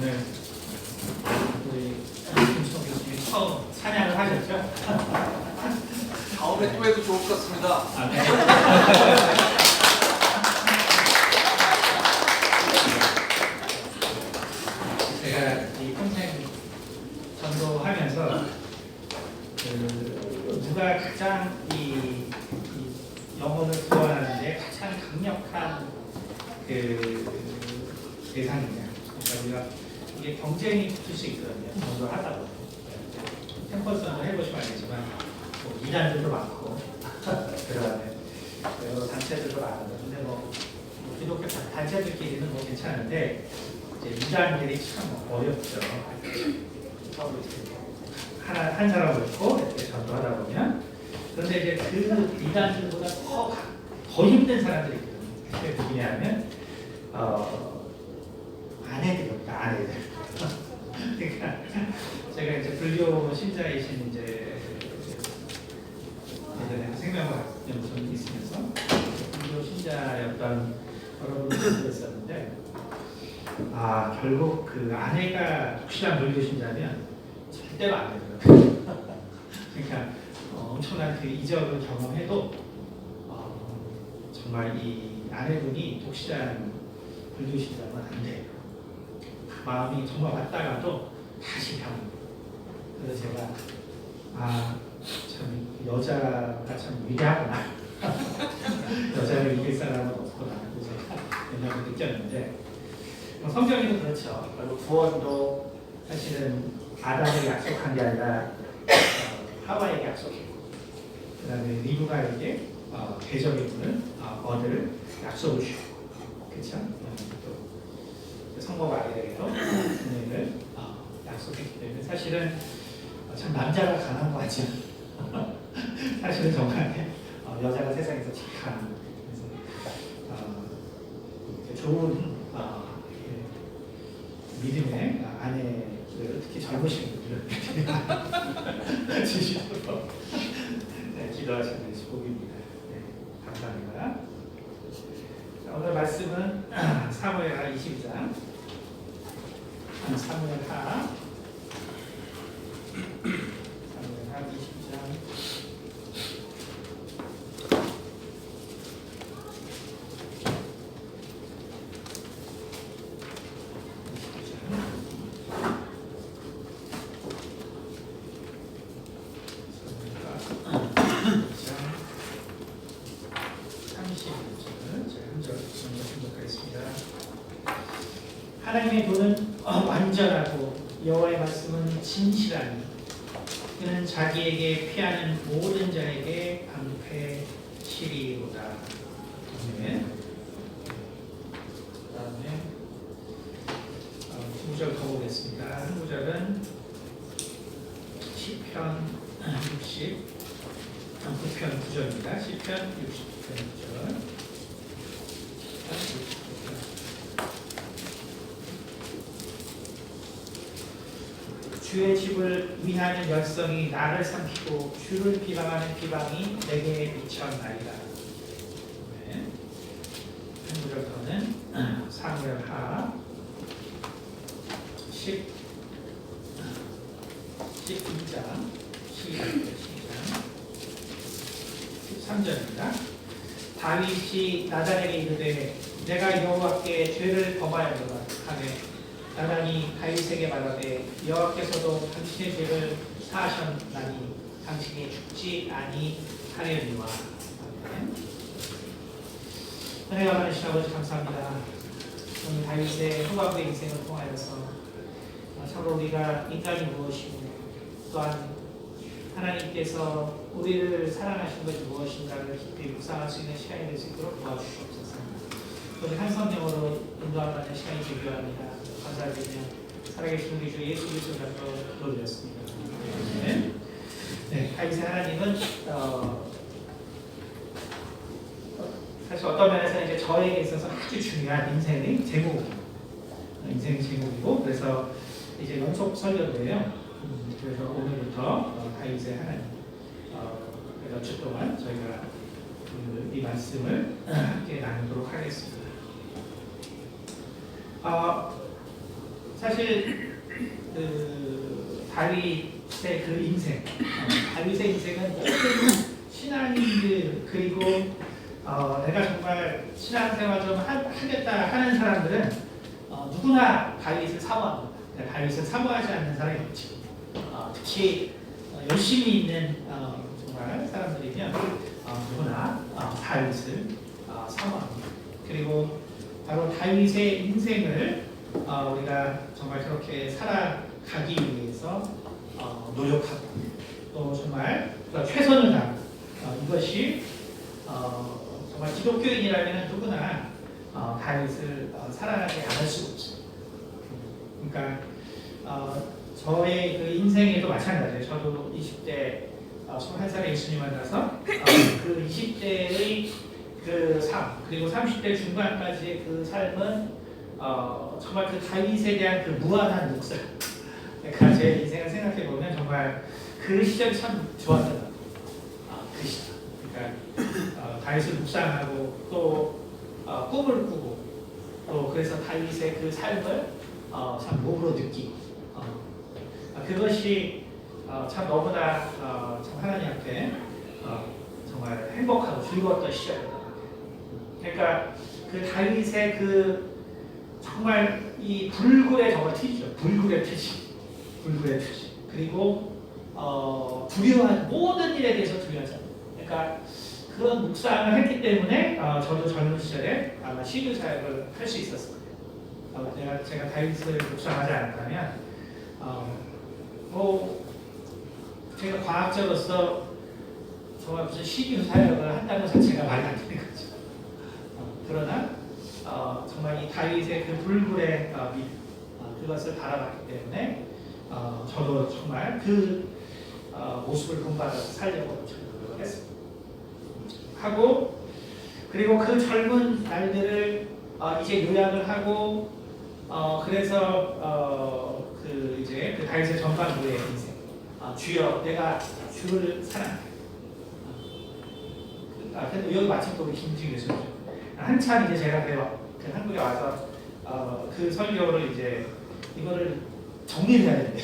오늘 우리 김수동 교수님 처음 찬양을 하셨죠? 다음에 또 해도 좋을 것 같습니다. 아, 네. 제가 이 평생 전도하면서 누가 가장 이 영혼을 구원하는데 가장 강력한 대상이냐. 그러니까 우리가 이게 경쟁이 붙을 수 있거든요. 전도하다 보면. 캠퍼스도 해보시면 알겠지만 뭐 이단들도 많고 들어가는 여러 단체들도 많은데 근데 뭐 기독교 단체들끼리는 뭐 괜찮은데 이제 이단들이 참 어렵죠. 서로 한 사람을 놓고 이렇게 전도하다 보면 그런데 이제 그 이단들보다 더 힘든 사람들이 있거든요. 그게 누구냐면 아내들입니다. 아내들. 그러니까 제가 이제 불교 신자이신 이제 예전에 생명과학 연구소에 있으면서 불교 신자였던 여러분들이 있었는데 결국 그 아내가 혹시나 불교 신자면 절대로 안 되더라고요. 그러니까 엄청난 그 이적을 경험해도 정말 이 아내분이 독실한 불교 신자면 안 돼요. 마음이 정말 왔다가도 다시 변합니다. 그래서 제가 참 여자가 참 위대하구나. 여자를 이길 사람은 없구나. 제가 옛날에 느꼈는데 성경에도 그렇죠. 그리고 구원도 사실은 아담에게 약속한 게 아니라 하와에게 약속했고 그 다음에 리브가에게 대적의 분을 얻을 약속을 주고 그렇죠? 또 성모가 아이에게도 은혜를 약속했기 때문에 사실은 참 남자가 강한 거 같죠. 사실은 정말 여자가 세상에서 착한 좋은 믿음의 아내를 특히 젊으신 분들을 주시도록 기도하시는 것이 복입니다. 네, 감사합니다. 자, 오늘 말씀은 사무엘하 22장 사무엘하 22장 하나님의 도는 완전하고 여호와의 말씀은 진실하니 그는 자기에게 피하는 모든 자에게 방패시리로다. 네. 그 다음에 두 구절 더 보겠습니다. 한 구절은 시편 69편 9절입니다. 시편 69편 9절. 주의 집을 위하는 열성이 나를 삼키고 주를 비방하는 비방이 내게 미쳤나이다. 네. 한 구절 더는 사무엘하 12장 13절입니다. 다윗이 나단에게 이르되 내가 여호와께 죄를 범하였노라 하매 나단이 다윗에게 말하되 여호와께서도 당신의 죄를 사하셨나니 당신이 죽지 아니하려니와. 은혜가 많으신 아버지 감사합니다. 오늘 다윗의 후반부의 인생을 통하여서 서로 우리가 인간이 무엇이고 또한 하나님께서 우리를 사랑하신 것이 무엇인가를 깊이 묵상할 수 있는 시간이 될 수 있도록 도와주시옵소서. 우리 한 성령으로 인도하는 시간이 되기원합니다. 감사드리며 살아계신 우리 주 예수 그리스도 이름으로 기도드렸습니다. 네, 다윗의 하나님은 사실 어떤 면에서 이제 저에게 있어서 아주 중요한 인생의 제목입니다. 인생 제목이고 그래서 이제 연속 설교인데요. 그래서 오늘부터 다윗의 하나님 몇 주 동안 저희가 이 말씀을 함께 나누도록 하겠습니다. 사실 다윗의 그 인생, 다윗의 인생은 모든 신앙인들 그리고 내가 정말 신앙생활 좀 하겠다 하는 사람들은 누구나 다윗을 사모합니다. 다윗을 사모하지 않는 사람이 없지. 특히 열심히 있는 정말 사람들이면 누구나 다윗을 사모합니다. 그리고 바로 다윗의 인생을 우리가 정말 그렇게 살아가기 위해서 노력하고 또 정말 최선을 다하고 이것이 정말 기독교인이라면 누구나 다윗을 살아가지 않을 수 없어요. 그러니까 저의 그 인생에도 마찬가지예요. 저도 20대 21살에 예수님 만나서 그 20대의 그 삶 그리고 30대 중반까지의 그 삶은 정말 그 다윗에 대한 그 무한한 묵상. 그러니까 제 인생을 생각해 보면 정말 그 시절이 참 좋았던 것 같아요. 그 시절. 그러니까 다윗을 묵상하고 또 꿈을 꾸고 또 그래서 다윗의 그 삶을 참 몸으로 느끼고 그것이 참 너무나 참 하나님 앞에 정말 행복하고 즐거웠던 시절이었던 것 같아요. 그러니까 그 다윗의 그 정말 이 불굴의 정말 특이죠. 불굴의 특이. 그리고 두려워하는 모든 일에 대해서 두려워하지 않아요. 그러니까 그런 묵상을 했기 때문에 저도 젊은 시절에 아마 시교 사역을 할 수 있었을 거예요. 제가 다윗을 묵상하지 않았다면 제가 과학자로서 정말 무슨 시교 사역을 한다는 것 자체가 말이 안 되는 거죠. 그러나 정말 이 다윗의 그 불굴의 그것을 바라봤기 때문에 저도 정말 그 모습을 본받아서 살려고 노력을 했습니다. 하고 그리고 그 젊은 날들을 이제 요약을 하고 그래서 이제 그 다윗의 전반부의 인생 주여 내가 주를 사랑해. 근데 여기 마침 또 김지 교수님 한참 이제 제가 그 한국에 와서 그 설교를 이제 이거를 정리를 해야 되는데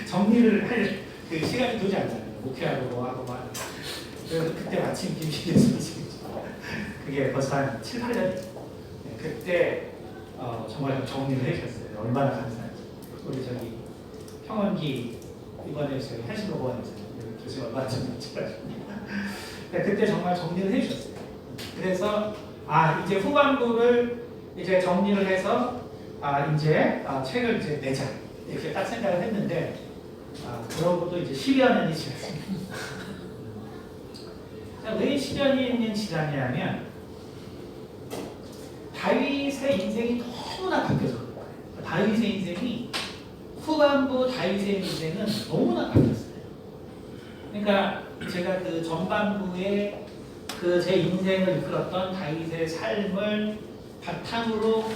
정리를 할 그 시간이 도저히 안 나요. 목회하고 뭐 하고 막. 그래서 그때 마침 김시 교수님 그게 벌써 한 7, 8년 그때 정말 정리를 해주셨어요. 얼마나 감사한지. 우리 저기 평원기 이번에 저기 한신로 보안에서 교수님 얼마나 잘하셨냐. 그때 정말 정리를 해주셨어요. 그래서 이제 후반부를 이제 정리를 해서 이제 책을 이제 내자 이렇게 딱 생각을 했는데 그러고도 이제 10여 년이 지났습니다. 왜 10여 년이 지났냐면 다윗의 인생이 너무나 바뀌어서 그래요. 다윗의 인생이 후반부 다윗의 인생은 너무나 바뀌었어요. 그러니까 제가 그 전반부에 그 제 인생을 이끌었던 다윗의 삶을 바탕으로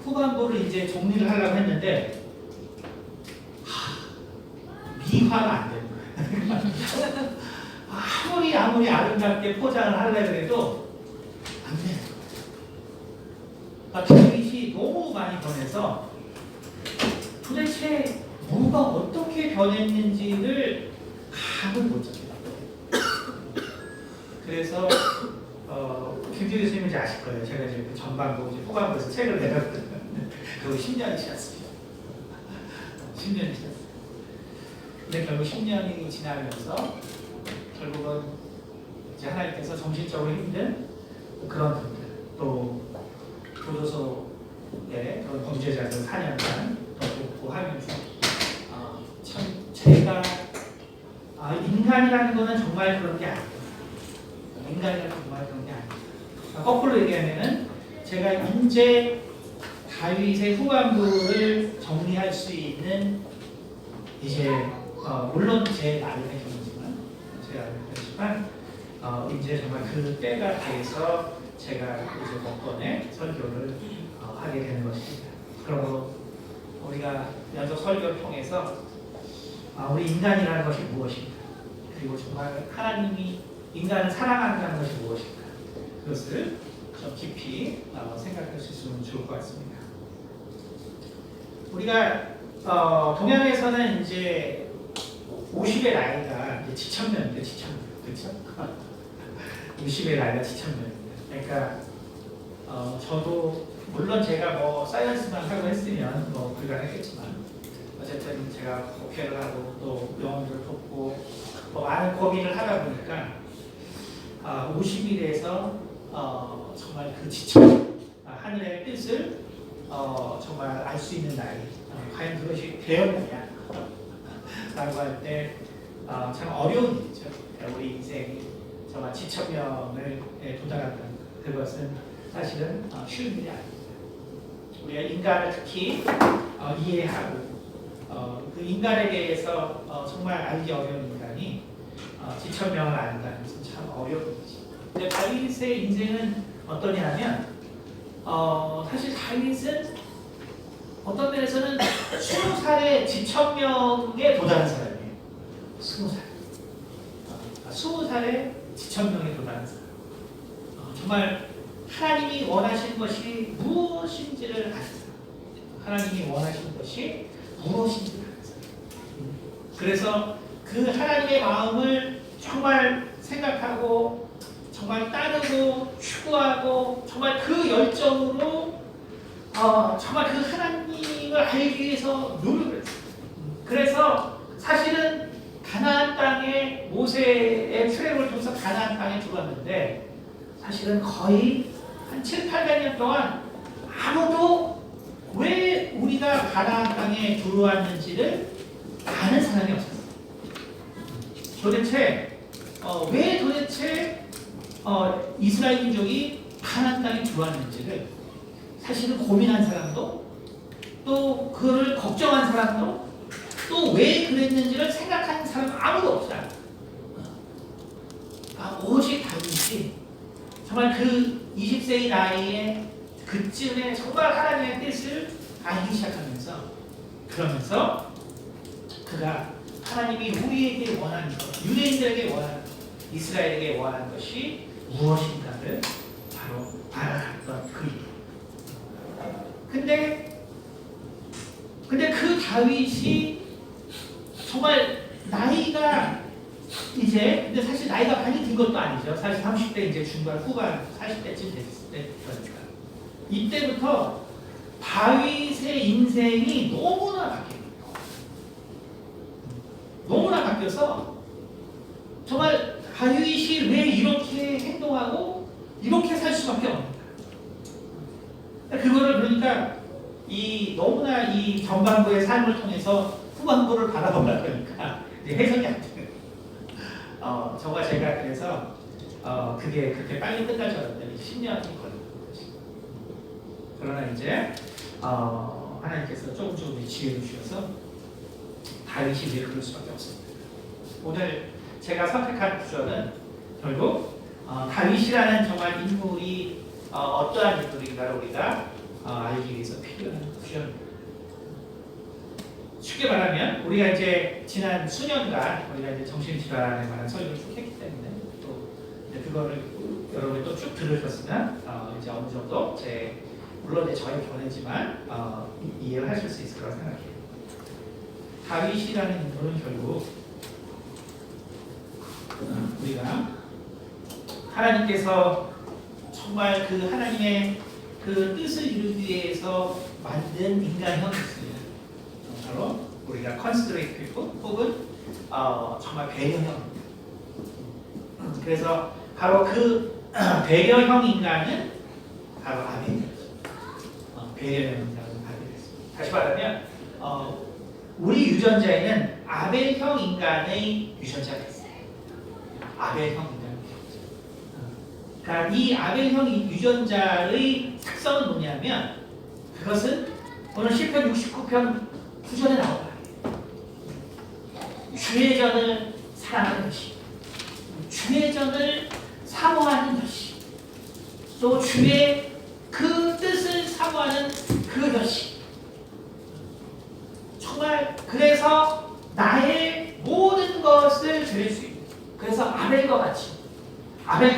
후반부를 이제 정리를 하려고 했는데 미화가 안 되는 거예요. 아무리 아름답게 포장을 하려고 해도 안 돼요. 그러니까 다윗이 너무 많이 변해서 도대체 뭐가 어떻게 변했는지를 감을 못 잡아요. 그래서 김지 교수님은 이제 아실 거예요. 제가 이제 그 전반부, 이제 후반부에서 책을 내놨거든요. 그리고 10년이 지났습니다. 10년이 지났어요. 근데 결국 10년이 지나면서 결국은 이제 하나님께서 정신적으로 힘든 그런 분들, 또 교도소의 그런 범죄자들 4년간 또 돕고 하면서 참 제가 인간이라는 거는 정말 그런 게 아니에요. 인간이라는 건 정말 그런 게 아니에요. 거꾸로 얘기하면은 제가 이제 다윗의 후반부를 정리할 수 있는 이제 물론 제 나름의 경우지만 이제 정말 그 때가 돼서 제가 이제 몇 번의 설교를 하게 되는 것입니다. 그러므로 우리가 연속 설교를 통해서 우리 인간이라는 것이 무엇인가, 그리고 정말 하나님이 인간을 사랑한다는 것이 무엇인가, 그것을 좀 깊이 생각할 수 있으면 좋을 것 같습니다. 우리가 동양에서는 이제 50의 나이가 이제 지천명인데 지천명 그렇죠? 50의 나이가 지천명입니다. 그러니까 저도 물론 제가 뭐 사이언스만 하고 했으면 뭐 불가능했겠지만 어쨌든 제가 목회를 하고 또 영혼을 돕고 뭐 많은 고민을 하다 보니까 50일에서 정말 그 지천 하늘의 뜻을 정말 알 수 있는 나이 과연 그것이 되었느냐 라고 할 때 참 어려운 일이죠. 우리 인생이 정말 지천명을 도달하는 그것은 사실은 쉬운 일이 아닙니다. 우리가 인간을 특히 이해하고 그 인간에 대해서 정말 알기 어려운 인간이 지천명을 안다는 것은 참 어려운 일이죠. 근데 다윗의 인생은 어떠냐면 사실 다윗은 어떤 면에서는 20살의 지천명에 도달한 사람이에요. 20살. 20살의 지천명에 도달한 사람. 정말 하나님이 원하시는 것이 무엇인지를 아는 사람. 하나님이 원하시는 것이 무엇인지를 아는 사람. 그래서 그 하나님의 마음을 정말 생각하고 정말 따르고 추구하고 정말 그 열정으로 정말 그 하나님을 알기 위해서 노력을 했어요. 그래서 사실은 가나안 땅에 모세의 트랙을 통해서 가나안 땅에 들어왔는데 사실은 거의 한 7, 800년 동안 아무도 왜 우리가 가나안 땅에 들어왔는지를 아는 사람이 없었어요. 도대체 왜 도대체 이스라엘 민족이 가나안 땅에 들어왔는지를 사실은 고민한 사람도 또 그를 걱정한 사람도 또 왜 그랬는지를 생각하는 사람 아무도 없어요. 오직 다윗이 정말 그 20세의 나이에 그쯤에 정말 하나님의 뜻을 알기 시작하면서 그러면서 그가 하나님이 우리에게 원하는 것, 유대인들에게 원하는 것, 이스라엘에게 원하는 것이 무엇인가를 바로 알아갔던 그입니다. 근데 그 다윗이 정말 나이가 이제 근데 사실 나이가 많이 든 것도 아니죠. 사실 30대 이제 중반 후반 40대쯤 됐을 때니까 이때부터 다윗의 인생이 너무나 바뀝니다. 너무나 바뀌어서 정말 다윗이 왜 이렇게 행동하고 이렇게 살 수밖에 없는가. 그거를 그러니까 너무나 이 전반부의 삶을 통해서 후반부를 바라보다 보니까 해석이 안 돼요. 정말 제가 그래서 그게 그렇게 빨리 끝날 줄 알았더니 10년이 걸린 거죠. 그러나 이제 하나님께서 조금 지혜를 주셔서 다윗이 이제 그럴 수밖에 없습니다. 오늘 제가 선택한 구절은 결국 다윗이라는 정말 인물이 어떠한 인물인가를 우리가 알기 위해서 필요한 구절입니다. 쉽게 말하면 우리가 이제 지난 수년간 우리가 이제 정신질환에 관한 설교를 쭉 했기 때문에 또 그거를 여러분이 또 쭉 들으셨으면 이제 어느 정도 물론 이제 저의 견해지만 이해를 하실 수 있을 거라 생각해요. 다윗이라는 인물은 결국 우리가 하나님께서 정말 그 하나님의 그 뜻을 이루기 위해서 만든 인간형이 있습니다. 바로 우리가 컨스트레이트 혹은 정말 배려형입니다. 그래서 바로 그 배려형 인간은 바로 아벨이죠. 배려형 인간은 아벨이었습니다. 다시 말하면 우리 유전자에는 아벨형 인간의 유전자가 있어요. 아벨형 인간. 그러니까 이 아벨형 유전자의 특성은 뭐냐면 그것은 오늘 시편 69편 9절에 나오는 주의 전을 사랑하는 것이 주의 전을 사모하는 것이 또 주의 그 뜻을 사모하는 그것이 정말 그래서 나의 모든 것을 드릴 수 있는 그래서 아벨과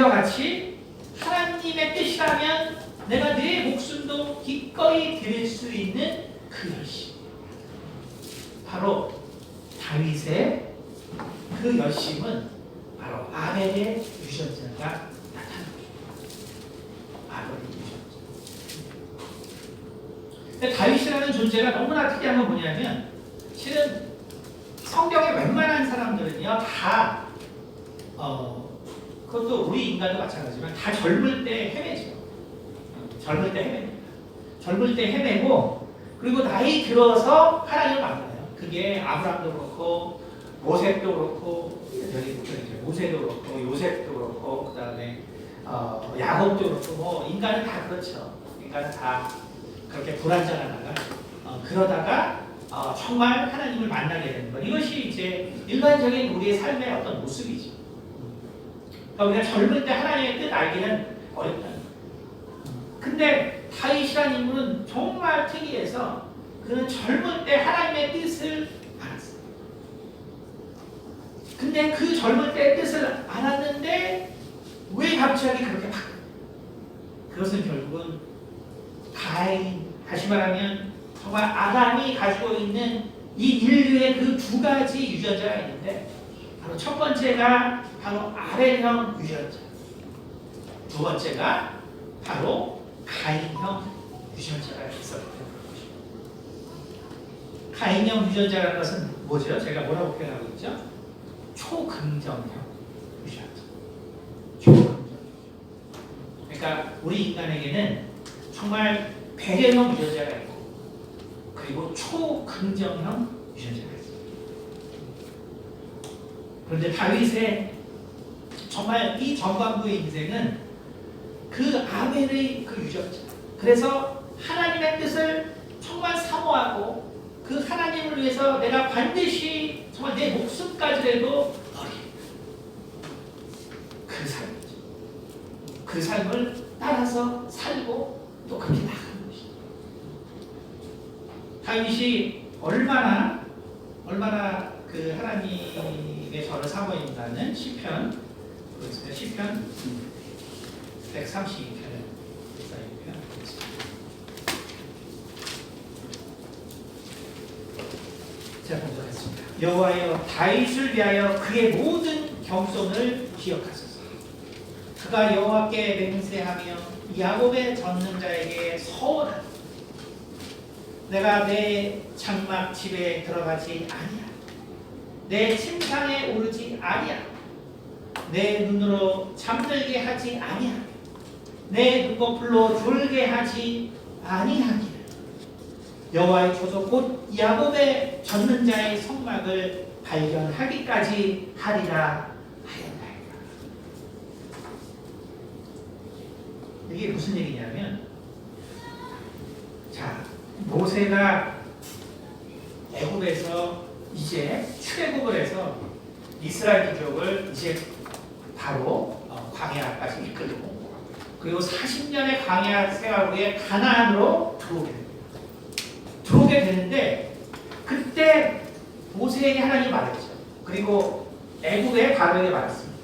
같이 하나님의 뜻이라면 내가 내 목숨도 기꺼이 드릴 수 있는 그것이 바로 다윗의 그 열심은 바로 아벨의 유전자가 나타난 것입니다. 아벨의 유전자. 근데 다윗이라는 존재가 너무나 특이한 건 뭐냐면 실은 성경의 웬만한 사람들은요 다 그것도 우리 인간도 마찬가지지만 다 젊을 때 헤매죠. 젊을 때 헤매니다. 젊을 때 헤매고 그리고 나이 들어서 하나님을 만나요. 그게 아브라함도 그렇고 모세도 그렇고 모세도 그렇고 요셉도 그렇고 그다음에 야곱도 그렇고 뭐 인간은 다 그렇죠. 인간은 다 그렇게 불완전하다가 그러다가 정말 하나님을 만나게 되는 것. 이것이 이제 일반적인 우리의 삶의 어떤 모습이죠. 그러니까 우리가 젊을 때 하나님의 뜻 알기는 어렵다. 근데 다윗이라는 인물은 정말 특이해서 그는 젊을 때 하나님의 뜻을 알았어요. 근데 그 젊을 때 뜻을 알았는데 왜 갑자기 그렇게 바뀌어요? 그것은 결국은 다시 말하면 정말 아담이 가지고 있는 이 인류의 그 두 가지 유전자가 있는데 바로 첫 번째가 바로 아벨형 유전자, 두 번째가 바로 가인형 유전자가 있었기 때문입니다. 가인형 유전자라는 것은 뭐죠? 제가 뭐라고 표현하고 있죠? 초긍정형 유전자. 초긍정. 그러니까 우리 인간에게는 정말 배려형 유전자가 있고 그리고 초긍정형 유전자가 있습니다. 그런데 다윗의 정말 이 전반부의 인생은 그 아벨의 그 유전자. 그래서 하나님의 뜻을 정말 사모하고 그 하나님을 위해서 내가 반드시 정말 내 목숨까지라도 버리겠다. 그 삶이죠. 그 삶을 따라서 살고 또 그렇게 나가는 것이죠. 다윗이 얼마나 그 하나님의 저를 사모한다는 시편 132편을 제가 봉독했습니다. 여호와여 다윗을 위하여 그의 모든 겸손을 기억하소서. 그가 여호와께 맹세하며 야곱의 전능자에게 서원하노. 내가 내 장막 집에 들어가지 아니야. 내 침상에 오르지 아니야. 내 눈으로 잠들게 하지 아니야. 내 눈꺼풀로 졸게 하지 아니하기를. 여호와의 조소 곧 야곱의 전능자의 성막을 발견하기까지 하리라 하였나이다. 이게 무슨 얘기냐면, 자, 모세가 애굽에서 이제 출애굽을 해서 이스라엘 민족을 이제 바로 광야까지 이끌고, 그리고 40년의 광야 생활 후에 가나안으로 들어오게 되는데, 그때 모세에게 하나님이 말했죠. 그리고 애굽의 바로에게 말했습니다.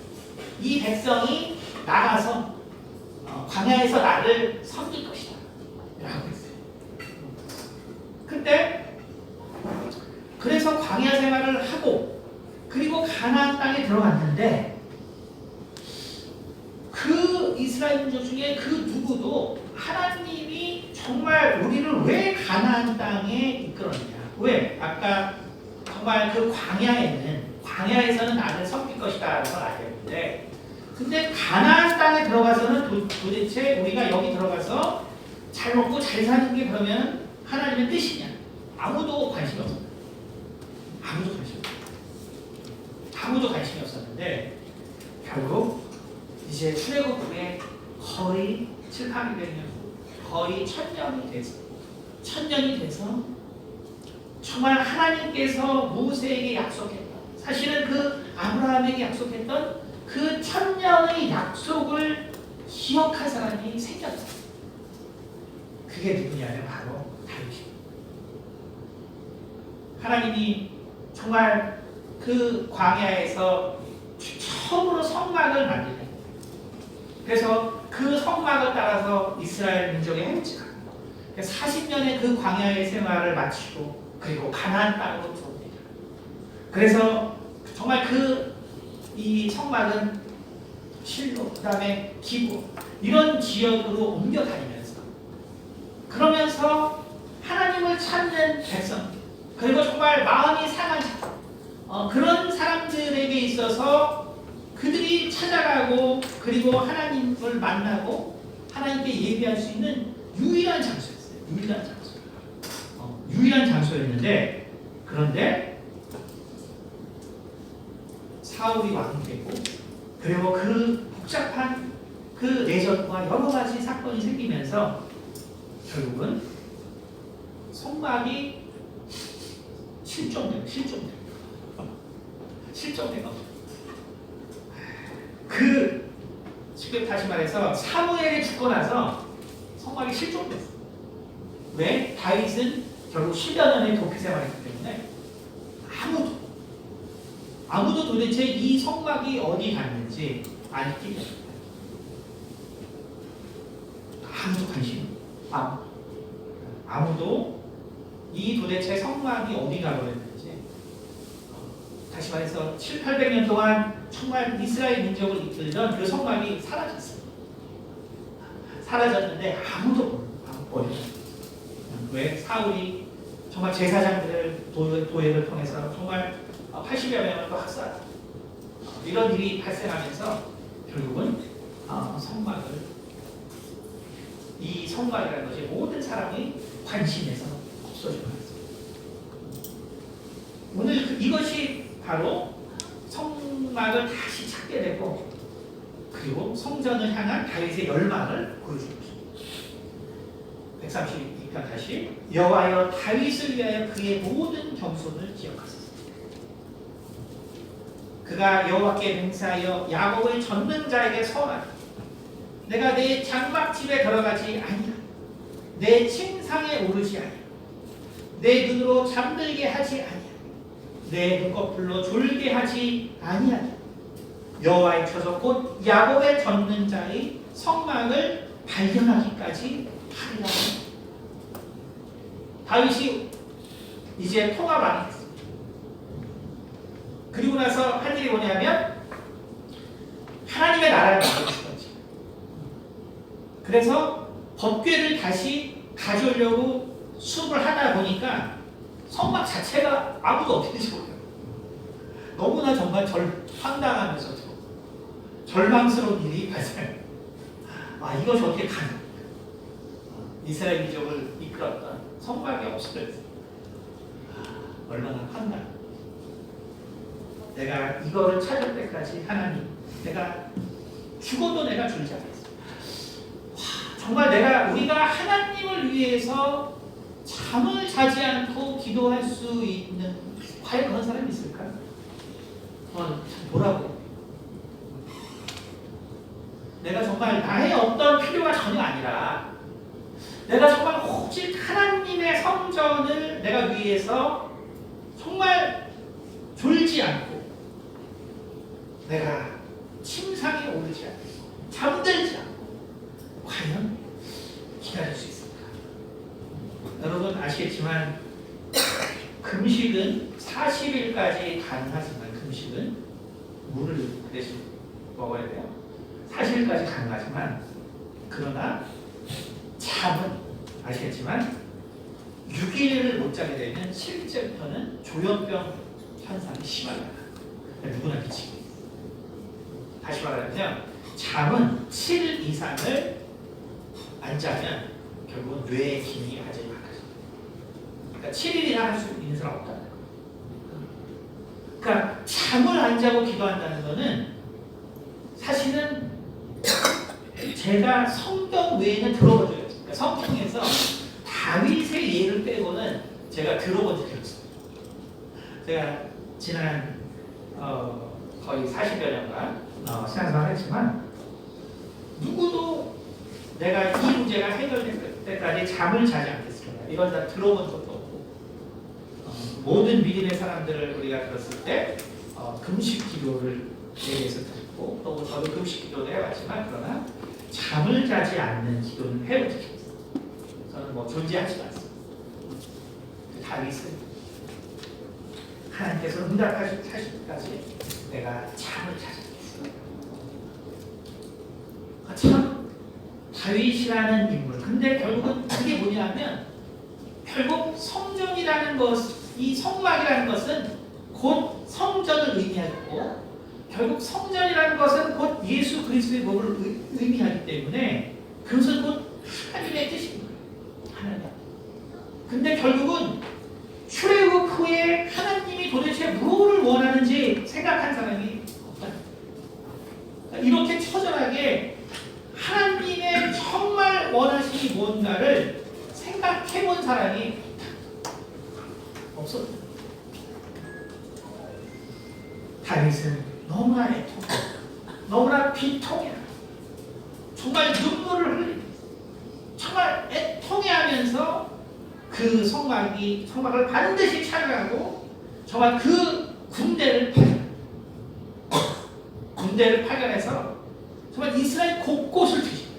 이 백성이 나가서 광야에서 나를 섬길 것이다 라고 했어요. 근데 그래서 광야 생활을 하고 그리고 가나안 땅에 들어갔는데, 그 이스라엘 민족 중에 그 누구도 하나님이 정말 우리를 왜 가나안 땅에 이끌었냐, 왜 아까 정말 그 광야에서는 나를 섬길 것이다 라는 걸 알겠는데, 근데 가나안 땅에 들어가서는 도대체 우리가 여기 들어가서 잘 먹고 잘 사는 게 그러면 하나님의 뜻이냐? 아무도 관심이 없었어요. 아무도 관심이 없었는데, 결국 이제 출애굽 후에 거의 7, 800년, 거의 1000년이 돼서 정말 하나님께서 모세에게 약속했던, 사실은 그 아브라함에게 약속했던 그 1000년의 약속을 기억할 사람이 생겼어요. 그게 누구냐면 바로 다윗입니다. 하나님이 정말 그 광야에서 처음으로 성막을 만드는, 그래서 그 성막을 따라서 이스라엘 민족의 행진을 40년의 그 광야의 생활을 마치고 그리고 가나안 땅으로 들어옵니다. 그래서 정말 이 성막은 실로, 그 다음에 기부 이런 지역으로 옮겨 다니면서 그러면서 하나님을 찾는 백성 그리고 정말 마음이 상한 그런 사람들에게 있어서 그들이 찾아가고 그리고 하나님을 만나고 하나님께 예배할 수 있는 유일한 장소였어요. 유일한 장소였는데 그런데 사울이 왕이 되고 그리고 그 복잡한 그 내전과 여러 가지 사건이 생기면서 결국은 성막이 실종된 쉽게 다시 말해서 사무엘이 죽고 나서 성막이 실종됐어. 왜? 다윗은 결국 10여 년의 도피 생활했기 때문에 아무도 도대체 이 성막이 어디 갔는지 알기 때문에 아무도 관심 아무도 이 도대체 성막이 어디 가버렸는지 다시 말해서 7, 800년 동안 정말 이스라엘 민족을 이끌던 그 성막이 사라졌는데 아무도 모르겠어요. 왜? 사울이 정말 제사장들을 도액을 통해서 정말 80여 명을 또 학살하고 이런 일이 발생하면서 결국은 이 성막이라는 것이 모든 사람의 관심에서 없어지고 있습니다. 오늘 이것이 바로 성막을 다시 찾게 되고 그리고 성전을 향한 다윗의 열망을 보여주고 있습니다. 132편 다시 여호와여 다윗을 위하여 그의 모든 겸손을 기억하소서. 그가 여호와께 맹세하여 야곱의 전능자에게 선하니 내가 내 장막집에 들어가지 아니하 내 침상에 오르지 아니하 내 눈으로 잠들게 하지 아니하 내 눈꺼풀로 졸게 하지 아니하니 여호와의 처소 곧 야곱의 전능자의 성막을 발견하기까지 하리라. 다윗이 이제 통합 안 했습니다. 그리고 나서 한 일이 뭐냐면 하나님의 나라를 만들고 싶었지. 그래서 법궤를 다시 가져오려고 수업을 하다 보니까 성막 자체가 아무도 없는지 몰라요. 너무나 정말 황당하면서도 절망스러운 일이 발생해요. 이것이 어떻게 가능합니까? 이스라엘 민족을 이끌었던 성막이 없을 얼마나 황당. 내가 이거를 찾을 때까지 하나님, 내가 죽어도 내가 줄지 않겠어. 정말 우리가 하나님을 위해서 잠을 자지 않고 기도할 수 있는 과연 그런 사람이 있을까? 뭐라고? 내가 정말 나의 어떤 필요가 전혀 아니라 내가 정말 오직 하나님의 성전을 내가 위해서 정말 졸지 않고 내가 침상에 오르지 않고 잠들지 않고 과연 기다릴 수 있을까? 여러분 아시겠지만 금식은 40일까지 가능하지만 금식은 물을 그 대신 먹어야 돼요. 40일까지 가능하지만 그러나 잠은 아시겠지만 6일을 못 자게 되면 실제부터는 조현병 현상이 심하다. 누구나 미치겠어요. 다시 말하면 잠은 7일 이상을 안 자면 결국은 뇌의 기능이 완전히 바뀌어요. 그러니까 7일이나 할 수 있는 사람 없다는 거예요. 그러니까 잠을 안 자고 기도한다는 것은 사실은 제가 성경 외에는 들어본 적이 없어요. 그러니까 성경에서 다윗의 예를 빼고는 제가 들어본 적이 없어요. 제가 지난 거의 40여 년간 신앙생활을 했지만 누구도 내가 이 문제가 해결될 때까지 잠을 자지 않겠습니다. 이건 다 들어본 적도 없고 모든 믿음의 사람들을 우리가 들었을 때 금식 기도를 대해서 듣고 또 저도 금식 기도도 해봤지만 그러나 잠을 자지 않는 기도는 해본 적이 없어요. 저는 존재하지 않습니다. 다윗은 하나님께서 응답하실 때까지 내가 잠을 찾았겠어. 참 다윗이라는 인물. 근데 결국은 그게 뭐냐면 결국 성전이라는 것, 이 성막이라는 것은 곧 성전을 의미하고 결국 성전이라는 것은 곧 예수 그리스도의 몸을 의미하기 때문에 그것은 곧 하나님의 뜻입니다. 하나님. 근데 결국은 출애굽 후에 하나님이 도대체 무엇을 원하는지 생각한 사람이 없다. 이렇게 처절하게 하나님의 정말 원하시니 뭔가를 생각해 본 사람이 없었다. 다윗은 너무나 애통해, 너무나 비통해, 정말 눈물을 흘리고 정말 애통해하면서 그 성막을 반드시 찾아가고 정말 그 군대를 파견해서 정말 이스라엘 곳곳을 뒤집니다.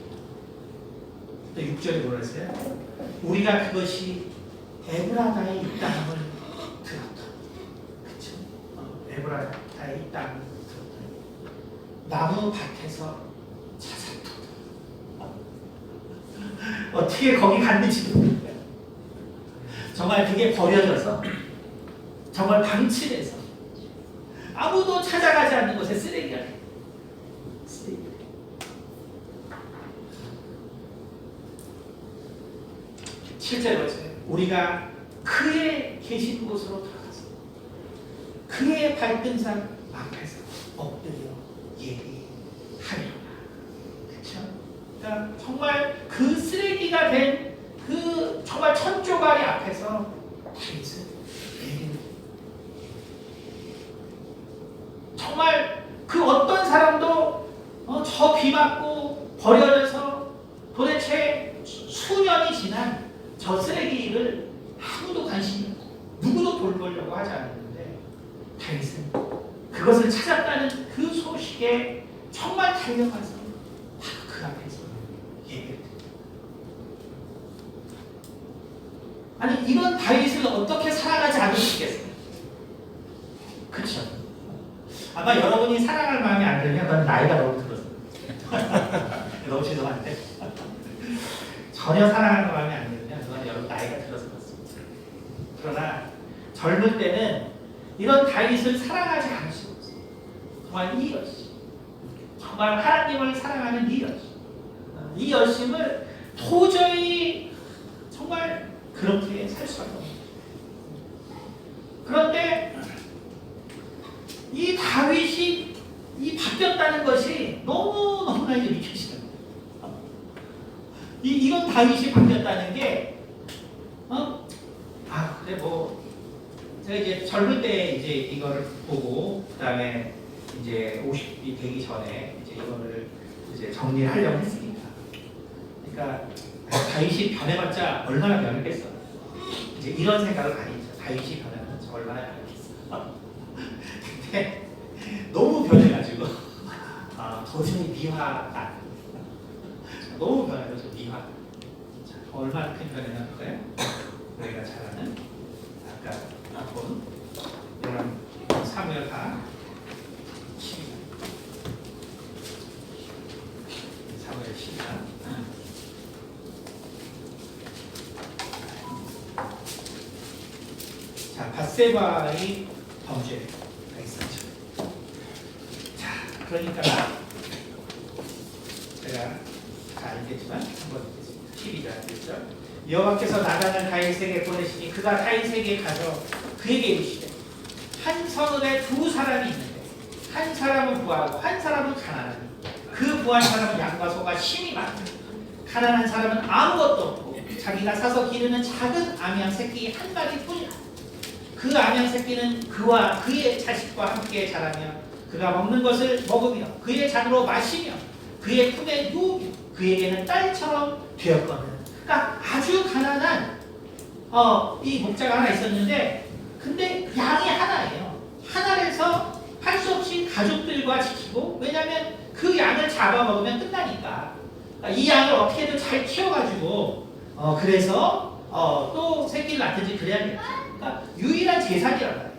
6절에 뭐라 했어요? 우리가 그것이 에브라다의 이 땅을 들었다. 그쵸? 에브라다의 이 땅을 들었다. 나무 밭에서 찾았다. 어떻게 거기 갔는지 모르겠어요. 정말 그게 버려져서 정말 방치돼서 아무도 찾아가지 않는 곳에 쓰레기가 돼. 쓰레기. 실제로 우리가 그의 계신 곳으로 들어가서 그의 발등상 앞에서 엎드려 예배하리라. 그렇죠? 그러니까 정말 그 쓰레기가 된 그 정말 천조가리 앞에서 다윗은 예배를 정말 그 어떤 사람도 저 비 맞고 버려져서 도대체 수년이 지난 저 쓰레기를 아무도 관심이 없고 누구도 돌보려고 하지 않았는데 다윗은 그것을 찾았다는 그 소식에 정말 달려가서 바로 그 앞에서 예배를 드립니다. 아니 이런 다윗을 어떻게 사랑하지 않을 수 있겠어요? 그렇죠? 아마 여러분이 사랑할 마음이 안 들면 그건 나이가 너무 들어서 너무 죄송한데 전혀 사랑하는 마음이 안 들면 그건 여러분 나이가 들어서 그렇습니다. 그러나 젊을 때는 이런 다윗을 사랑하지 않을 수가 없어요. 정말 이 열심, 정말 하나님을 사랑하는 이 열심, 이 열심을 도저히 정말 그렇게 살 수가 없어요. 그런데 이 다윗이 이 바뀌었다는 것이 너무나 이제 믿겨지는 거예요. 이런 다윗이 바뀌었다는 게 그래 뭐 제가 이제 젊을 때 이제 이거를 보고 그다음에 이제 50이 되기 전에 이제 이거를 이제 정리를 하려고 했습니다. 그러니까 다윗이 변해봤자 얼마나 변했겠어. 이제 이런 생각을 많이 했죠. 다윗이 변하면 얼마나 변했겠어. 근데 너무 변해가지고 도저히 미화가 너무 변해서 미화. 자, 얼마나 큰 변화가 볼까요? 우리가 잘 아는 아까 본 이런 사무엘하 12장 사무엘 12장 자, 밧세바의 범죄가 있었죠. 자, 그러니까 제가 다 알겠지만 한번 읽겠습니다. 12절 여호와께서 나단을 다윗에게 보내시니 그가 다윗에게 가서 그에게 이르시되 한 성읍에 두 사람이 있는데 한 사람은 부하고 한 사람은 가난하니 그 부한 사람은 양과 소가 심히 많고 가난한 사람은 아무것도 없고 자기가 사서 기르는 작은 암양 새끼 한 마리뿐이라. 그 암양 새끼는 그와 그의 자식과 함께 자라며 그가 먹는 것을 먹으며 그의 잔으로 마시며 그의 품에 누우며 그에게는 딸처럼 되었거든. 그러니까 아주 가난한 이 목자가 하나 있었는데 근데 양이 하나예요. 하나라서 할 수 없이 가족들과 지키고 왜냐하면 그 양을 잡아먹으면 끝나니까 이 양을 어떻게든 잘 키워가지고 그래서 또 새끼를 낳든지 그래야겠죠. 그러니까 유일한 재산이란 말이에요.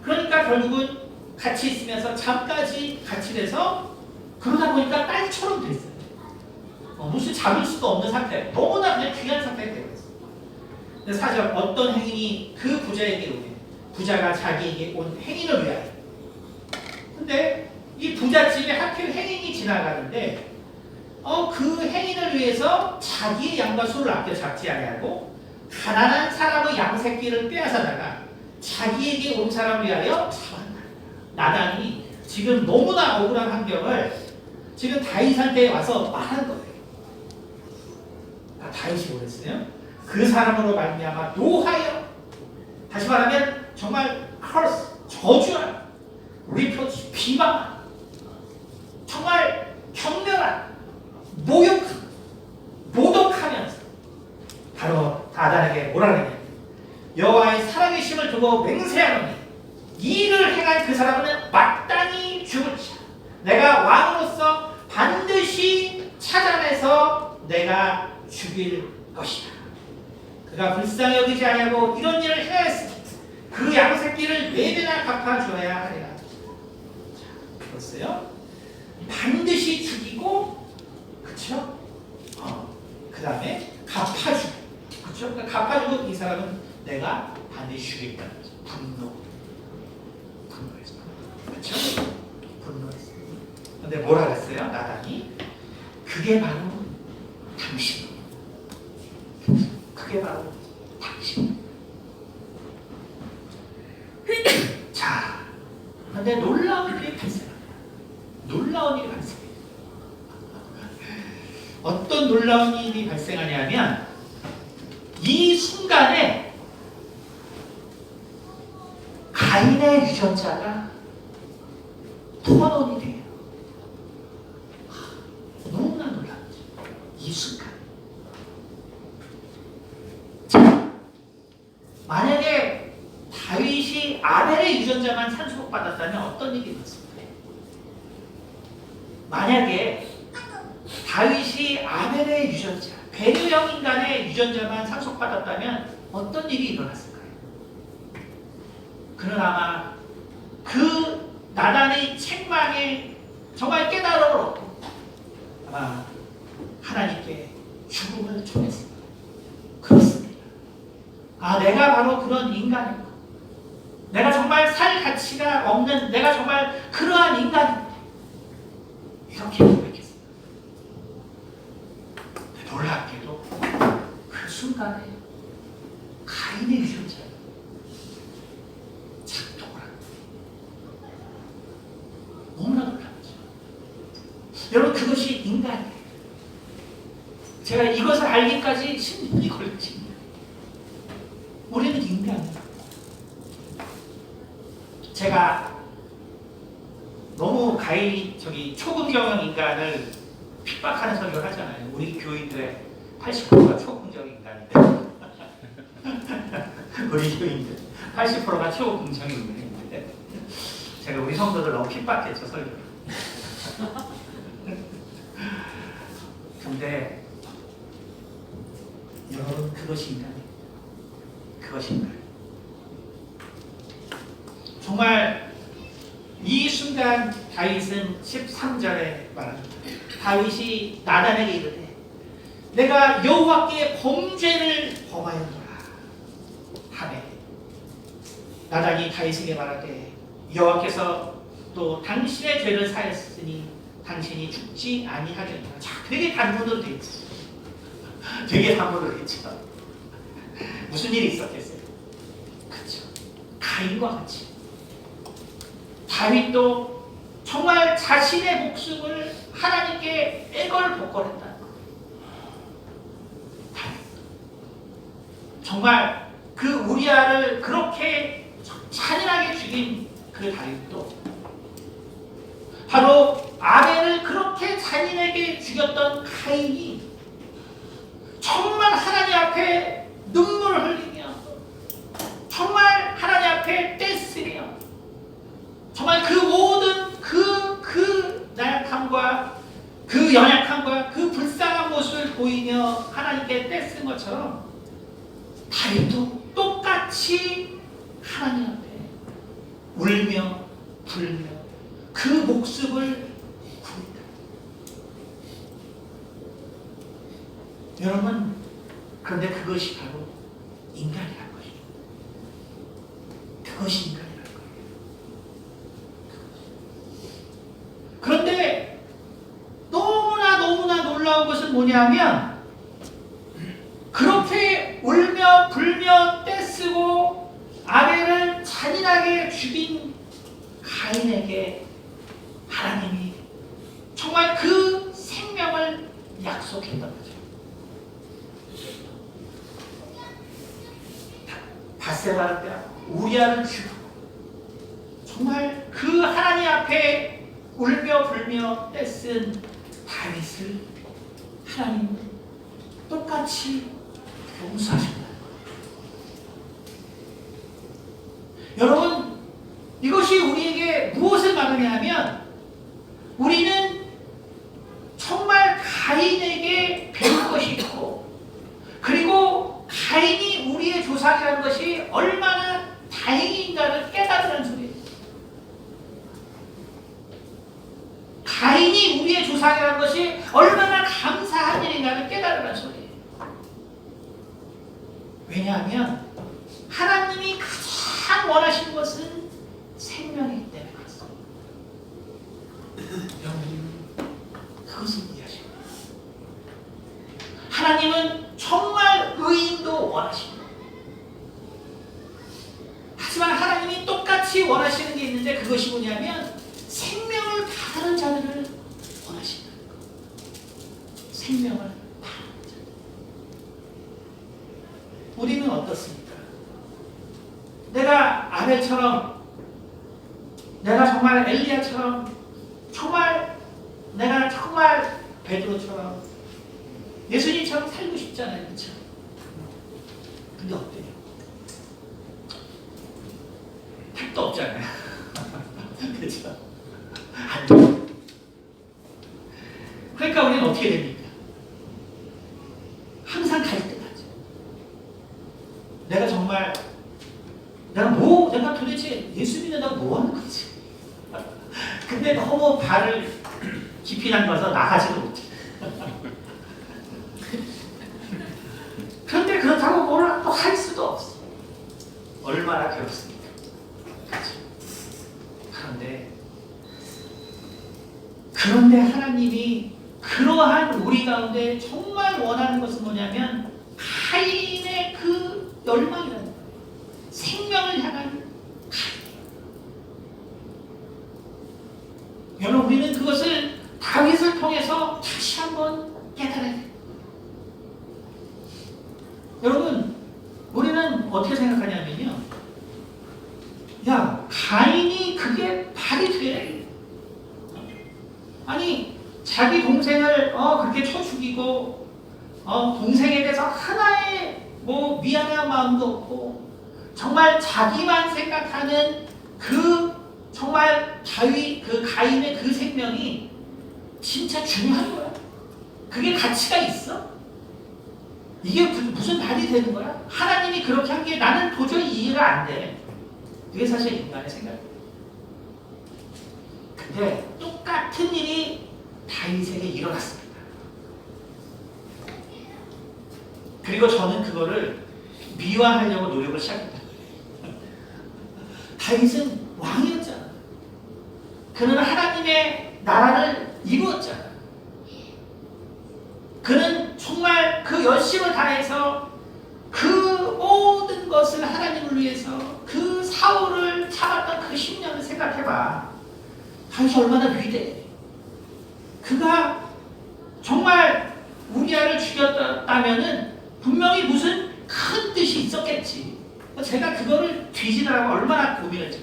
그러니까 결국은 같이 있으면서 잠까지 같이 돼서 그러다 보니까 딸처럼 됐어요. 무슨 잡을 수도 없는 상태, 너무나 그냥 귀한 상태가 되어있어요. 근데 사실 어떤 행인이 그 부자에게 오면 부자가 자기에게 온 행인을 위하여. 근데 이 부잣집에 하필 행인이 지나가는데 그 행인을 위해서 자기의 양과 소를 아껴 잡지 아니하고 가난한 사람의 양 새끼를 빼앗아다가 자기에게 온 사람을 위하여 잡았다. 나단이 지금 너무나 억울한 환경을 지금 다윗한테 와서 말한 거예요. 다윗이 뭐랬어요? 그 사람으로 말미암아 노하여, 다시 말하면 정말 curse, 저주한, reproach, 비방, 정말 격렬한 모독하면서 바로 나단에게 뭐라 그러냐, 여호와의 살아계심을 두고 맹세하노니 이 일을 행한 그 사람은 마땅히 죽을지라. 내가 왕으로서 반드시 찾아내서 내가 죽일 것이다. 그가 불쌍히 여기지 아니하고 이런 일을 행하였으니 그 양새끼를 4배나 갚아줘야 하리라. 그랬어요. 반드시 죽이고, 그쵸? 그 다음에 갚아주고, 그쵸? 그러니까 갚아주고 이 사람은 내가 반드시 죽이겠다는 거죠. 분노했어. 그쵸? 분노했어. 근데 뭐라 그랬어요? 나단이 그게 바로 당신. 그게 바로 당신. 자, 근데 놀라운 일이 발생합니다. 놀라운 일이 발생해요. 어떤 놀라운 일이 발생하냐면 이 순간에 가인의 유전자가 토론이 돼요. 너무나 놀랍죠. 이 순간. 자, 만약에 다윗이 아벨의 유전자만 상속받았다면 어떤 일이 있었을까요? 만약에 다윗이 아벨의 유전자, 베르형 인간의 유전자만 상속받았다면 어떤 일이 일어났을까요? 그는 아마 그 나단의 책망에 정말 깨달음을 얻고 아마 하나님께 죽음을 청했습니다. 그렇습니다. 내가 바로 그런 인간이구나. 내가 정말 살 가치가 없는, 내가 정말 그러한 인간이구나. 이렇게 고백했습니다. 놀랍게도 그 순간에 가인의 유전자가 작동을 합니다. 너무나 놀랍죠. 여러분, 그것이 인간이에요. 제가 이것을 알기까지 10년이 걸렸습니다. 우리는 인간이에요. 제가 너무 초긍정형 인간을 핍박하는 설교를 하잖아요. 우리 교인들의 80%가 초긍정 인간인데 우리 교인들 80%가 초긍정 인간인데 제가 우리 성도들 너무 핍박했죠, 설교를. 근데 여러분, 그것이 인간이에요. 그것이 인간. 정말 이 순간 다윗은 13절에 말합니다. 다윗이 나단에게 이르되 내가 여호와께 범죄를 범하였노라 하매 나단이 다윗에게 말하되 여호와께서 또 당신의 죄를 사했으니 당신이 죽지 아니하겠노라. 자, 되게 단문으로 돼 있죠. 되게 단문으로 돼 있죠. 무슨 일이 있었겠어요? 그렇죠. 가인과 같이 다윗도 정말 자신의 목숨을 하나님께 애걸복걸했다는 거예요. 정말 그 우리아를 그렇게 잔인하게 죽인 그 다윗도 바로 아벨을 그렇게 잔인하게 죽였던 가인이 정말 하나님 앞에 눈물을 흘리며 정말 하나님 앞에 떼쓰며 정말 그 모든 그 나약함과 그 연약함과 그 불쌍한 모습을 보이며 하나님께 떼쓴 것처럼 다윗도 똑같이 하나님 앞에 울며 불며 그 목숨을 구했다. 여러분, 그런데 그것이 바로 인간이라는 것이죠. 그것이 인간이라는 거예요. 그런데 너무나 놀라운 것은 뭐냐면 그렇게 울며 불며 떼쓰고 아벨을 잔인하게 죽인 가인에게 하나님이 정말 그 생명을 약속했던 거죠. 바세바를 빼앗고 우리아를 죽이고 정말 그 하나님 앞에 울며 불며 떼쓴 다윗을 하나님은 똑같이 용서하신다. 여러분, 이것이 우리에게 무엇을 말하냐면 우리는 정말 가인에게 배울 것이 있고 그리고 가인이 우리의 조상이라는 것이 얼마나 다행인가를 깨달으라는 소리예요. 가인이 우리의 조상이라는 것이 얼마나 감사한 일인가를 깨달으라는 소리예요. 왜냐하면 하나님이 가장 원하시는 것은 생명이기 때문에 그렇습니다. 여러분, 그것을 이해하십니다. 하나님은 정말 의인도 원하십니다. 하지만 하나님이 똑같이 원하시는 게 있는데 그것이 뭐냐면 생명을 받는 자들을 원하신다는 것. 생명을 받는 자들. 우리는 어떻습니까? 내가 아벨처럼, 내가 정말 엘리야처럼, 내가 정말 베드로처럼, 예수님처럼 살고 싶잖아요, 그렇죠? 근데 어때요? 택도 없잖아요, 그렇죠? 안 돼요. 그러니까 우리는 어떻게 됩니까? 항상 갈등하죠. 내가 도대체 예수 믿는다고 뭐 하는 거지? 근데 너무 발을 깊이 담가서 나가지도 못해. 그런데 그렇다고 뭘 또 할 수도 없어. 얼마나 괴롭습니까? 그렇죠? 그런데 하나님이 그러한 우리 가운데 정말 원하는 것은 뭐냐면 가인의 그 열망이라는 거예요. 생명을 향한 가인. 여러분, 우리는 그것을 다윗을 통해서 다시 한번 깨달아야 돼요. 여러분, 우리는 어떻게 생각하냐면요, 야, 가인이 그게 말이 돼? 아니, 자기 동생을 그렇게 쳐 죽이고 동생에 대해서 하나의 미안한 마음도 없고 정말 자기만 생각하는 그 정말 그 가인의 그 생명이 진짜 중요한 거야? 그게 가치가 있어? 이게 무슨 말이 되는 거야? 하나님이 그렇게 한 게 나는 도저히 이해가 안 돼. 그게 사실 인간의 생각이에요. 근데 똑같은 일이 다윗에게 일어났습니다. 그리고 저는 그거를 미화하려고 노력을 시작했다. 다윗은 왕이었잖아. 그는 하나님의 나라를 이루었잖아. 그는 정말 그 열심을 다해서 그 모든 것을 하나님을 위해서 그 사울을 참았던 그 10년을 생각해봐. 다윗이 얼마나 위대해. 그가 정말 우리아를 죽였다면은 분명히 무슨 큰 뜻이 있었겠지. 제가 그거를 뒤지느라고 얼마나 고민했죠.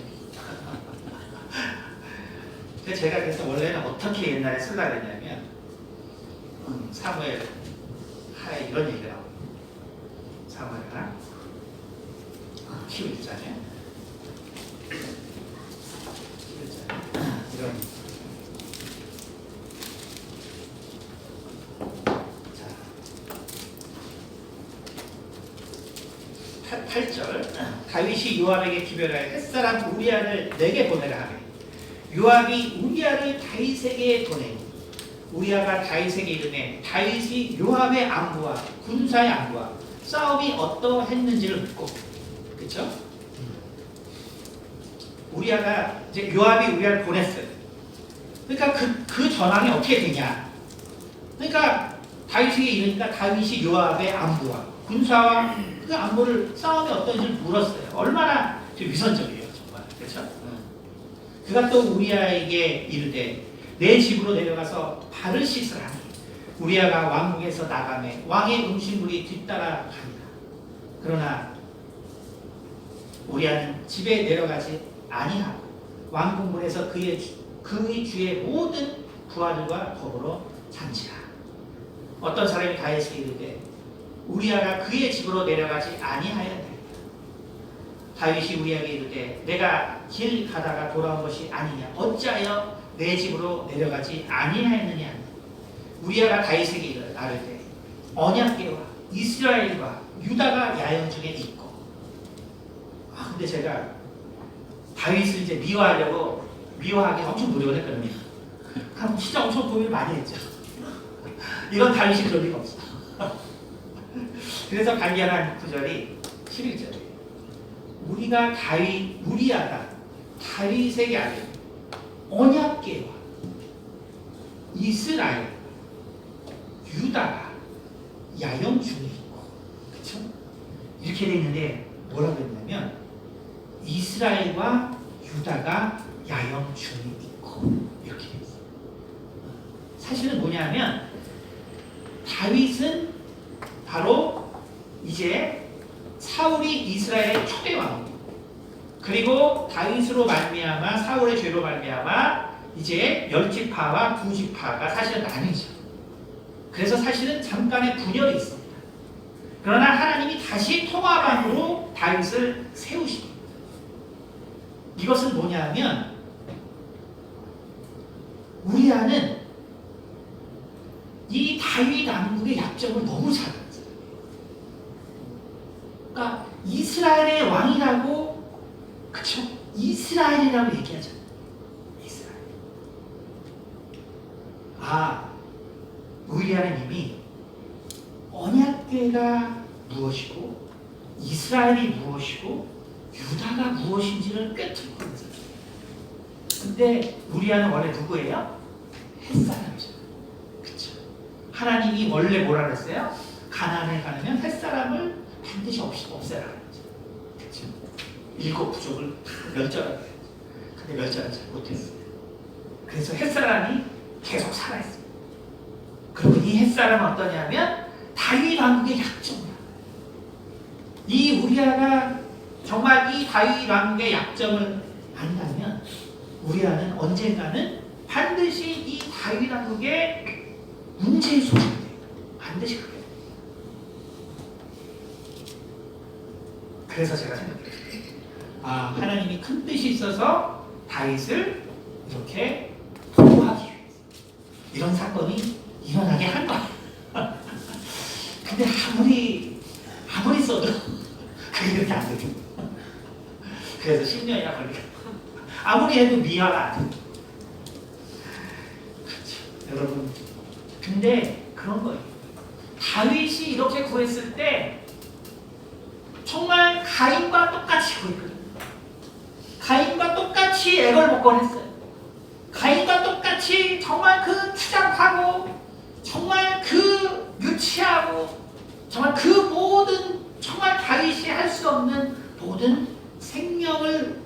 제가 그래서 원래는 어떻게 옛날에 쓰려고 했냐면 사무엘 하에 이런 얘기가 나와요. 사무엘아 키우잖아요. 이런. 자, 8절 다윗이 요압에게 기별하여 햇사람 우리아를 내게 보내라 하매 요압이 우리아를 다윗에게 보내니 우리아가 다윗에게 이르매 다윗이 요압의 안부와 군사의 안부와 싸움이 어떠했는지를 묻고 그렇죠? 우리아가 이제 요압이 우리아를 보냈어요. 그러니까 그 전황이 어떻게 되냐? 그러니까 다윗에게 이르니까 다윗이 요압의 안부와 군사와 그 안부를 싸움이 어떤지를 물었어요. 얼마나 위선적이에요, 정말. 그렇죠? 그가 또 우리아에게 이르되 내 집으로 내려가서 발을 씻으라 하니 우리아가 왕궁에서 나가매 왕의 음식물이 뒤따라 가니라. 그러나 우리아는 집에 내려가지 아니하고 왕궁문에서 그의 주의 모든 부하들과 더불어 잔치라. 어떤 사람이 다윗에게 이르되 우리아가 그의 집으로 내려가지 아니하였나이다. 다윗이 우리아에게 이르되 내가 길 가다가 돌아온 것이 아니냐 어찌하여 내 집으로 내려가지 아니하였느냐. 우리아가 다윗에게 아뢰되 언약궤와 이스라엘과 유다가 야영 중에 있고. 근데 제가 다윗을 이제 미워하기 엄청 노력을 했거든요. 그럼 진짜 엄청 고민을 많이 했죠. 이런 다윗이 그럴 리가 없어. 그래서 간결한 구절이 11절이에요. 우리아가 다윗에게 아뢰 언약궤와 이스라엘, 유다가 야영 중에 있고, 그렇죠? 이렇게 돼 있는데 뭐라고 했냐면 이스라엘과 유다가 야영 중에 있고 이렇게 돼 있어요. 사실은 뭐냐면 다윗은 바로 이제 사울이 이스라엘의 초대 왕, 그리고 다윗으로 말미암아 사울의 죄로 말미암아 이제 10지파와 2지파가 사실은 나뉘죠. 그래서 사실은 잠깐의 분열이 있습니다. 그러나 하나님이 다시 통합왕으로 다윗을 세우십니다. 이것은 뭐냐면 우리아는 이 다윗 왕국의 약점을 너무 잘 알았어요. 그러니까 이스라엘의 왕이라고, 그쵸? 이스라엘이라고 얘기하잖아요. 이스라엘. 우리아는 이미 언약궤가 무엇이고 이스라엘이 무엇이고 유다가 무엇인지를 꿰뚫고 있어요. 근데 우리아는 원래 누구예요? 햇사람이죠. 그쵸? 하나님이 원래 뭐라 그랬어요? 가나안에 가면 햇사람을 반드시 없애라 그랬죠. 그쵸? 7 부족을 다 멸절하라 그랬죠. 근데 멸절을 잘 못했어요. 그래서 햇사람이 계속 살아있어요. 그리고 이 햇사람은 어떠냐면 다윗 왕국의 약점이야. 이 우리아가 정말 이 다윗 왕국의 약점을 안다면 우리아는 언젠가는 반드시 이 다윗 왕국의 문제의 소지가 돼요. 반드시 그래요. 그래서 제가 생각해요. 하나님이 큰 뜻이 있어서 다윗을 이렇게 보호하기 위해서 이런 사건이 일어나게 한 거야. 근데 아무리 써도 그게 그렇게 안 되죠. 그래서 10년이나 걸리고 아무리 해도 미화가 안 돼. 그렇죠. 여러분, 근데 그런 거예요. 다윗이 이렇게 구했을 때 정말 가인과 똑같이 구했거든요. 가인과 똑같이 애걸복걸했어요. 가인과 똑같이 정말 그 추잡하고 정말 그 유치하고 정말 그 모든 정말 다윗이 할 수 없는 모든 생명을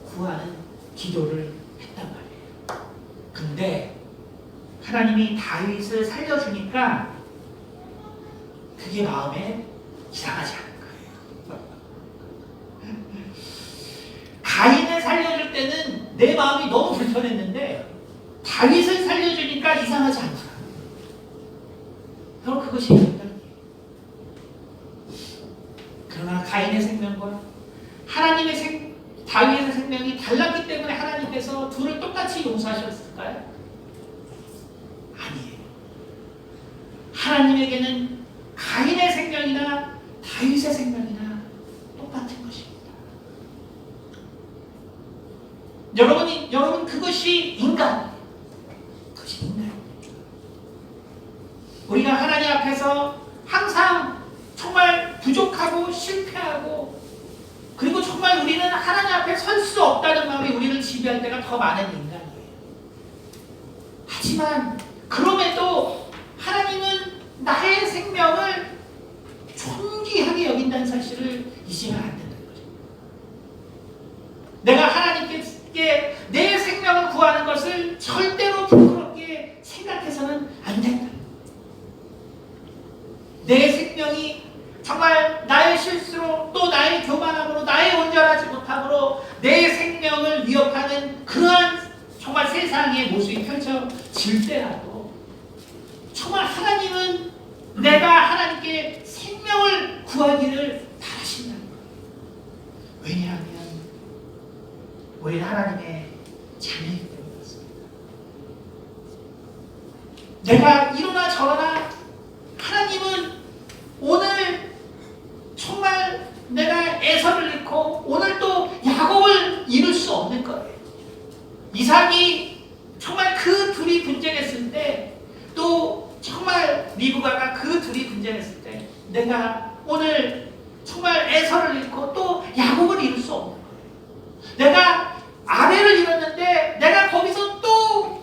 구하는 기도를 했단 말이에요. 근데 하나님이 다윗을 살려주니까 그게 마음에 이상하지 않은 거예요. 가인을 살려줄 때는 내 마음이 너무 불편했는데 다윗을 살려주니까 이상하지 않더라. 바로 그것이 인간이에요. 그러나 가인의 생명과 다윗의 생명이 달랐기 때문에 하나님께서 둘을 똑같이 용서하셨을까요? 아니에요. 하나님에게는 가인의 생명이나 다윗의 생명이나 그것이 인간. 그것이 인간. 우리가 하나님 앞에서 항상 정말 부족하고 실패하고 그리고 정말 우리는 하나님 앞에 설 수 없다는 마음이 우리를 지배할 때가 더 많은 인간이에요. 하지만 그럼에도 하나님은 나의 생명을 존귀하게 여긴다는 사실을 잊으면 안 된다는 거죠. 내가 하나님께 내 생명을 구하는 것을 절대로 부끄럽게 생각해서는 안 된다. 내 생명이 정말 나의 실수로 또 나의 교만함으로 나의 온전하지 못함으로 내 생명을 위협하는 그러한 정말 세상의 모습이 펼쳐질 때라도 정말 하나님은 내가 하나님께 생명을 구하기를 바라신다는 거예요. 왜냐하면 우리는 하나님의 자녀이기 때문에 그렇습니다. 내가 이러나 저러나 하나님은 오늘 정말 내가 에서를 잃고 오늘 또 야곱을 잃을 수 없는 거예요. 이삭이 정말 그 둘이 분쟁했을 때 또 정말 리브가가 그 둘이 분쟁했을 때 내가 오늘 정말 에서를 잃고 또 야곱을 잃을 수 없는 거예요. 내가 아벨을 잃었는데 내가 거기서 또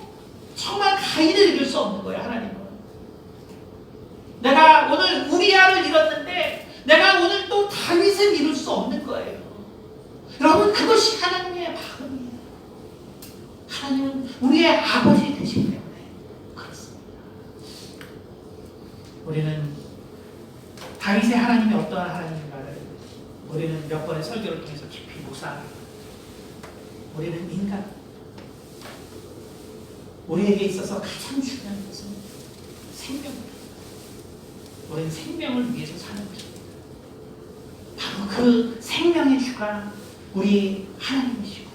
정말 가인을 잃을 수 없는 거예요. 하나님은. 내가 오늘 우리아를 잃었는데 내가 오늘 또 다윗을 잃을 수 없는 거예요. 여러분 그것이 하나님의 마음이에요. 하나님은 우리의 아버지 되시기 때문에 그렇습니다. 우리는 다윗의 하나님이 어떠한 하나님인가를 우리는 몇 번의 설교를 통해서 깊이 묵상합니다. 우리는 인간. 우리에게 있어서 가장 중요한 것은 생명입니다. 우리는 생명을 위해서 사는 것입니다. 바로 그 생명의 주가 우리 하나님이시고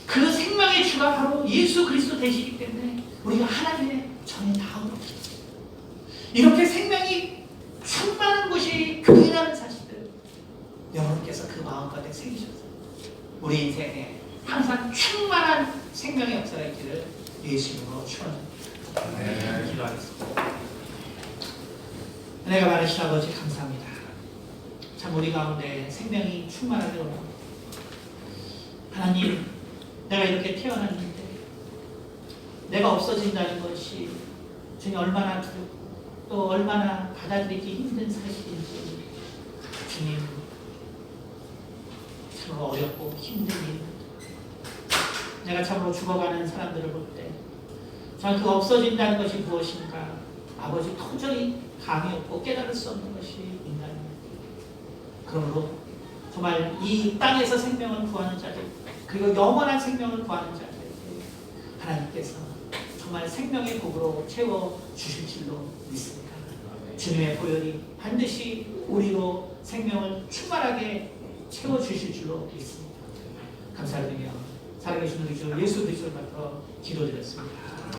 그 생명의 주가 바로 예수 그리스도 되시기 때문에 우리가 하나님의 전에 나오는 것입니다. 이렇게 생명이 충만한 곳이 교회라는 사실을 여러분께서 그 마음 가운데 새기셔서 우리 인생에 항상 충만한 생명의 역사가 있기를 예수님으로 축원합니다. 기도하겠습니다. 은혜가 많으신 아버지 감사합니다. 참 우리 가운데 생명이 충만하게 오는 하나님, 내가 이렇게 태어났는데 내가 없어진다는 것이 주님 얼마나 두렵고 또 얼마나 받아들이기 힘든 사실인지 주님 참 어렵고 힘든 일입니다. 내가 참으로 죽어가는 사람들을 볼 때 참 그 없어진다는 것이 무엇인가 아버지 도저히 감이 없고 깨달을 수 없는 것이 인간입니다. 그러므로 정말 이 땅에서 생명을 구하는 자들 그리고 영원한 생명을 구하는 자들에게 하나님께서 정말 생명의 복으로 채워주실 줄로 믿습니다. 주님의 보혈이 반드시 우리로 생명을 충만하게 채워주실 줄로 믿습니다. 감사드리며 살아계신 우리 주 예수 그리스도를 받들어 기도드렸습니다.